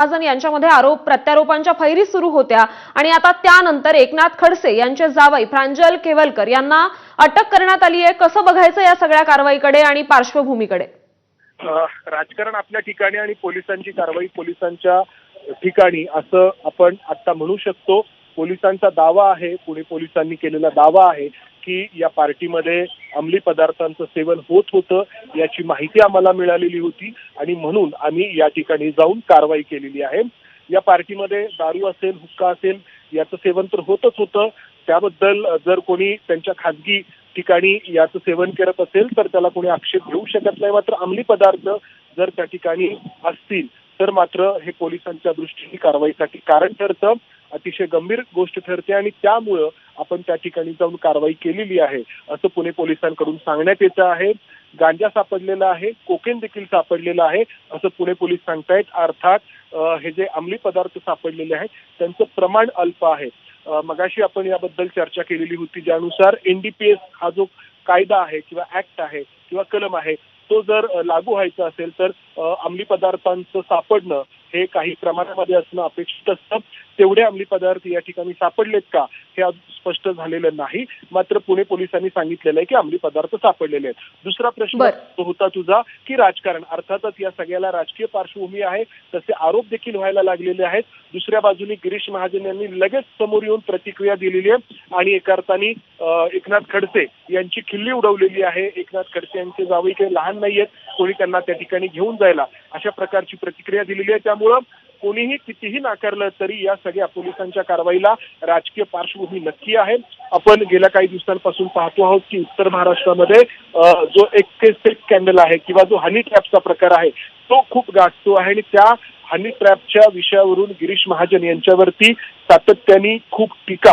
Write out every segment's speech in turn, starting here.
महाजन यांच्यामध्ये आरोप प्रत्यारोपांच्या फैरी सुरू होत्या आणि आता त्यानंतर एकनाथ खडसे यांचे जावई प्रांजल केवलकर यांना अटक करण्यात आली आहे। कसं बघायचं या सगळ्या कारवाईकडे आणि पार्श्वभूमीकडे? राजकारण आपल्या ठिकाणी आणि पोलिसांची कारवाई पोलिसांच्या ठिकाणी असं आपण आता म्हणू शकतो। पोलिसांचा दावा आहे, पुणे पोलिसांनी केलेला दावा आहे की या पार्टीमध्ये अंमली पदार्थांचं सेवन होत होतं याची माहिती आम्हाला मिळालेली होती आणि म्हणून आम्ही या ठिकाणी जाऊन कारवाई केलेली आहे। या पार्टीमध्ये दारू असेल, हुक्का असेल याचं सेवन तर होतच होतं। त्याबद्दल जर कोणी त्यांच्या खासगी ठिकाणी याचं सेवन करत असेल तर त्याला कोणी आक्षेप घेऊ शकत नाही। मात्र अंमली पदार्थ जर त्या ठिकाणी असतील तर मात्र हे पोलिसांच्या दृष्टीने कारवाईसाठी कारण ठरतं, अतिशय गंभीर गोष्ट ठरते आणि त्यामुळं आपण त्या ठिकाणी जाऊन कारवाई केलेली आहे असं पुणे पोलिसांकडून सांगण्यात येतं आहे। गांजा सापडलेला आहे, कोकेन देखील सापडलेला आहे असं पुणे पोलीस सांगतायत। अर्थात हे जे अंमली पदार्थ सापडलेले आहेत त्यांचं प्रमाण अल्प आहे। मगाशी आपण याबद्दल चर्चा केलेली होती, ज्यानुसार एनडीपीएस हा जो कायदा आहे किंवा ऍक्ट आहे किंवा कलम आहे तो जर लागू व्हायचा असेल तर अंमली पदार्थांचं सापडणं हे काही प्रमाणामध्ये असणं अपेक्षित असतं। तेवढे अंमली पदार्थ या ठिकाणी सापडलेत का हे अजून स्पष्ट झालेलं नाही। मात्र पुणे पोलिसांनी सांगितलेलं आहे की अंमली पदार्थ सापडलेले आहेत। दुसरा प्रश्न होता तुझा की राजकारण, अर्थातच या सगळ्याला राजकीय पार्श्वभूमी आहे, तसे आरोप देखील व्हायला लागलेले आहेत। दुसऱ्या बाजूने गिरीश महाजन यांनी लगेच समोर येऊन प्रतिक्रिया दिलेली आहे आणि एका अर्थाने एकनाथ खडसे यांची खिल्ली उडवलेली आहे। एकनाथ खडसे यांचे जावई काही लहान नाहीयेत, कोणी त्यांना त्या ठिकाणी घेऊन जायला अशा प्रकारची प्रतिक्रिया दिलेली आहे। त्यामुळं कोणीही कितीही नाकारलं तरी या सगळ्या पोलिसांच्या कारवाईला राजकीय पार्श्वभूमी नक्की आहे। आपण गेल्या काही दिवसांपासून पाहतो आहोत की उत्तर महाराष्ट्रामध्ये जो एक स्कॅन्डल आहे किंवा जो हनी ट्रॅपचा प्रकार आहे तो खूप गाजतो आहे आणि त्या हनी ट्रॅपच्या विषयावरून गिरीश महाजन यांच्यावरती सातत्याने खूप टीका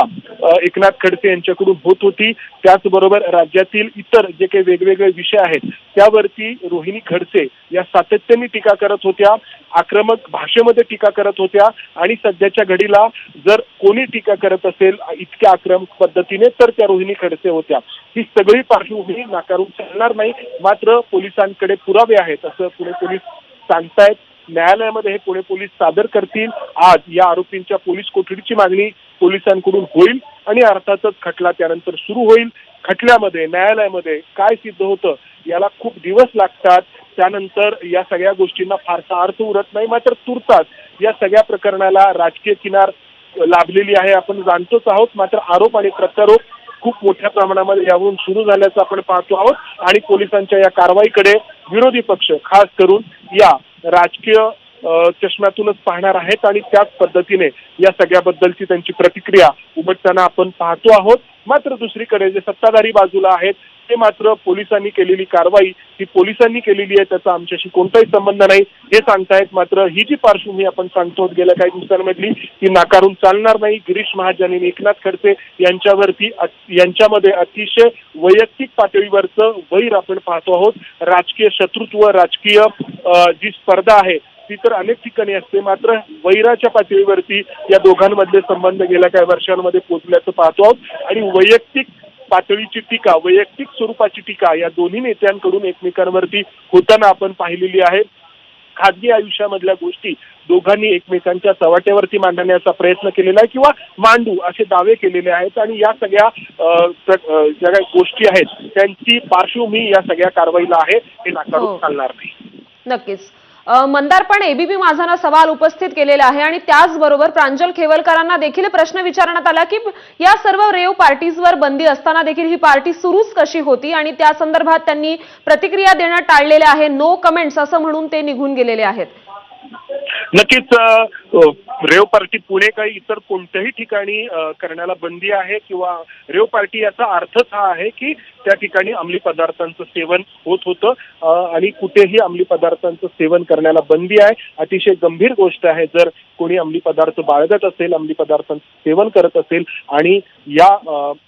एकनाथ खडसे यांच्याकडून होत होती। त्याचबरोबर राज्यातील इतर जे काही वेगवेगळे विषय आहेत त्यावरती रोहिणी खडसे या सातत्याने टीका करत होत्या, आक्रमक भाषेमध्ये टीका करत होत्या आणि सध्याच्या घडीला जर कोणी टीका करत असेल इतक्या आक्रमक पद्धतीने तर त्या रोहिणी खडसे होत्या। ही सगळी पार्श्वभूमी नाकारून चालणार नाही, मात्र पोलिसांकडे पुरावे आहेत असं पुणे पोलीस सांगतायत। न्यायालयामध्ये हे पुणे पोलीस सादर करतील। आज या आरोपींच्या पोलीस कोठडीची मागणी पोलिसांकडून होईल आणि अर्थातच खटला त्यानंतर सुरू होईल। खटल्यामध्ये न्यायालयामध्ये काय सिद्ध होतं याला खूप दिवस लागतात, त्यानंतर या सगळ्या गोष्टींना फारसा अर्थ उरत नाही। मात्र तुर्तास या सगळ्या प्रकरणाला राजकीय किनार लाभलेली आहे आपण जाणतोच आहोत। मात्र आरोप आणि प्रत्यारोप खूप मोठ्या प्रमाणामध्ये यावरून सुरू झाल्याचं आपण पाहतो आहोत आणि पोलिसांच्या या कारवाईकडे विरोधी पक्ष खास करून या राजकीय चष्म्यातूनच पाहणार आहेत आणि त्याच पद्धतीने या सगळ्याबद्दलची त्यांची प्रतिक्रिया उमटताना आपण पाहतो आहोत। मात्र दुसरीकडे जे सत्ताधारी बाजूला आहेत ते मात्र पोलिसांनी केलेली कारवाई ही पोलिसांनी केलेली आहे, त्याचा आमच्याशी कोणताही संबंध नाही हे सांगतायत। मात्र ही जी पार्श्वभूमी आपण सांगतो गेल्या काही दिवसांमधली ती नाकारून चालणार नाही। गिरीश महाजन आणि एकनाथ खडसे यांच्यामध्ये अतिशय वैयक्तिक पातळीवरचं वैर आपण पाहतो आहोत। राजकीय शत्रुत्व, राजकीय जी स्पर्धा आहे ती तर अनेक ठिकाणी असते, मात्र वैराच्या पातळीवरती या दोघांमधले संबंध गेल्या काही वर्षांमध्ये पोहोचल्याचं पाहतो आहोत आणि वैयक्तिक पातळीची टीका, वैयक्तिक स्वरूपाची टीका या दोन्ही नेत्यांकडून एकमेकांवरती होताना आपण पाहिलेली आहे। खाजगी आयुष्यामधल्या गोष्टी दोघांनी एकमेकांच्या चव्हाट्यावरती मांडण्याचा प्रयत्न केलेला आहे किंवा मांडू असे दावे केलेले आहेत आणि या सगळ्या ज्या काही गोष्टी आहेत त्यांची पार्श्वभूमी या सगळ्या कारवाईला आहे, हे नाकारून चालणार नाही। नक्कीच मंदार, पण एबीपी माझानं सवाल उपस्थित केलेला आहे आणि त्याचबरोबर प्रांजल केवलकरांना देखील प्रश्न विचारण्यात आला की या सर्व रेव पार्टीजवर बंदी असताना देखील ही पार्टी सुरूच कशी होती आणि त्या संदर्भात त्यांनी प्रतिक्रिया देणं टाळलेले आहे, नो कमेंट्स असं म्हणून ते निघून गेलेले आहेत। नक्कीच रेव पार्टी पुणे काही इतर कोणत्याही ठिकाणी करण्याला बंदी आहे किंवा रेव पार्टी याचा अर्थच हा आहे की त्या ठिकाणी अंमली पदार्थांचं सेवन होत होतं आणि कुठेही अंमली पदार्थांचं सेवन करण्याला बंदी आहे। अतिशय गंभीर गोष्ट आहे जर कोणी अंमली पदार्थ बाळगत असेल, अंमली पदार्थांचं सेवन करत असेल आणि या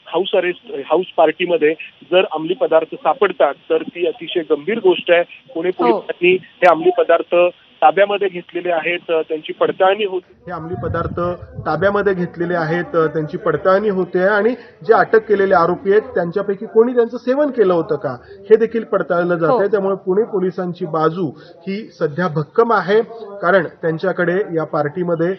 हाऊस पार्टीमध्ये जर अंमली पदार्थ सापडतात तर ती अतिशय गंभीर गोष्ट आहे। पुणे पोलिसांनी हे अंमली पदार्थ ताब्यामध्ये घेतलेले आहेत, त्यांची पडताळणी होते. हे अंमली पदार्थ ताब्यामध्ये घेतलेले आहेत, त्यांची पडताळणी होते आणि जे अटक केलेले आरोपी आहेत त्यांच्यापैकी कोणी त्यांचं सेवन केलं होतं का हे देखील पडताळलं जात आहे. त्यामुळे पुणे पोलिसांची बाजू ही सध्या भक्कम आहे, कारण त्यांच्याकडे या पार्टीमध्ये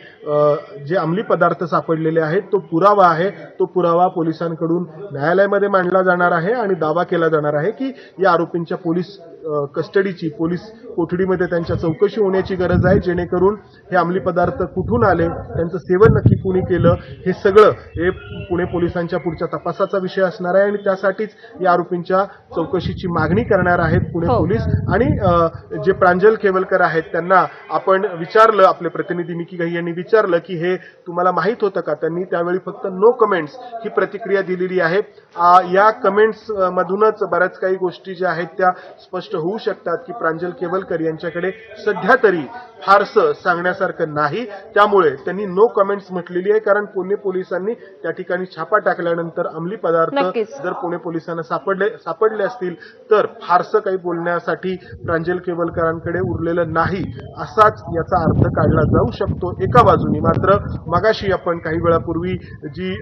जे अंमली पदार्थ सापडलेले आहेत तो पुरावा आहे. तो पुरावा पोलिसांकडून न्यायालयामध्ये मांडला जाणार आहे आणि दावा केला जाणार आहे की या आरोपींच्या पोलीस कस्टडीची, पोलीस कोठडीमध्ये त्यांच्या चौकशी होण्याची गरज आहे, जेणेकरून हे अंमली पदार्थ कुठून आले, त्यांचं सेवन नक्की कुणी केलं, हे सगळं हे पुणे पोलिसांच्या पुढच्या तपासाचा विषय असणार आहे आणि त्यासाठीच या आरोपींच्या चौकशीची मागणी करणार आहेत पुणे पोलीस. आणि जे प्रांजल खेवलकर आहेत त्यांना आपण विचारलं, आपले प्रतिनिधी मिकी घाई यांनी विचारलं की हे तुम्हाला माहित होतं का? त्यांनी त्यावेळी फक्त नो कमेंट्स ही प्रतिक्रिया दिलेली आहे. या कमेंट्स मधूनच बऱ्याच काही गोष्टी ज्या आहेत त्या स्पष्ट होऊ शकतात की प्रांजल खेवलकर यांच्याकडे सध्या तरी फारसं सांगण्यासारखं नाही, त्यामुळे त्यांनी नो कमेंट्स म्हटलेली आहे. कारण पुणे पोलिसांनी त्या ठिकाणी छापा टाकल्यानंतर अंमली पदार्थ जर पुणे पोलिसांना सापडले असतील तर फारसं काही बोलण्यासाठी प्रांजल खेवलकरांकडे उरलेलं नाही, असाच याचा अर्थ काढला जाऊ शकतो एका बाजूनी. मात्र मगाशी आपण काही वेळापूर्वी जी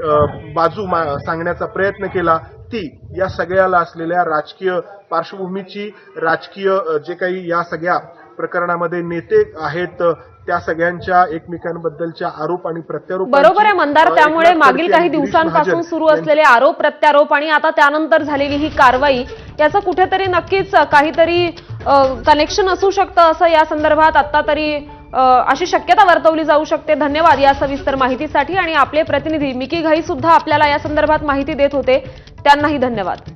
बाजू सांगण्याचा प्रयत्न केला ती या सगळ्याला असलेल्या राजकीय पार्श्वभूमीची, राजकीय जे काही या सगळ्या प्रकरणामध्ये नेते आहेत त्या सगळ्यांच्या एकमेकांबद्दलच्या आरोप आणि प्रत्यारोप. बरोबर आहे मंदार. त्यामुळे मागील काही दिवसांपासून सुरू असलेले आरोप प्रत्यारोप आणि आता त्यानंतर झालेली ही कारवाई याचं कुठेतरी नक्कीच काहीतरी कनेक्शन असू शकतं असं या संदर्भात आता तरी अशी शक्यता वर्तवली जाऊ शकते. धन्यवाद या सविस्तर माहितीसाठी. आणि आपले प्रतिनिधी मिकी घाई सुद्धा आपल्याला या संदर्भात माहिती देत होते, त्यांनाही धन्यवाद.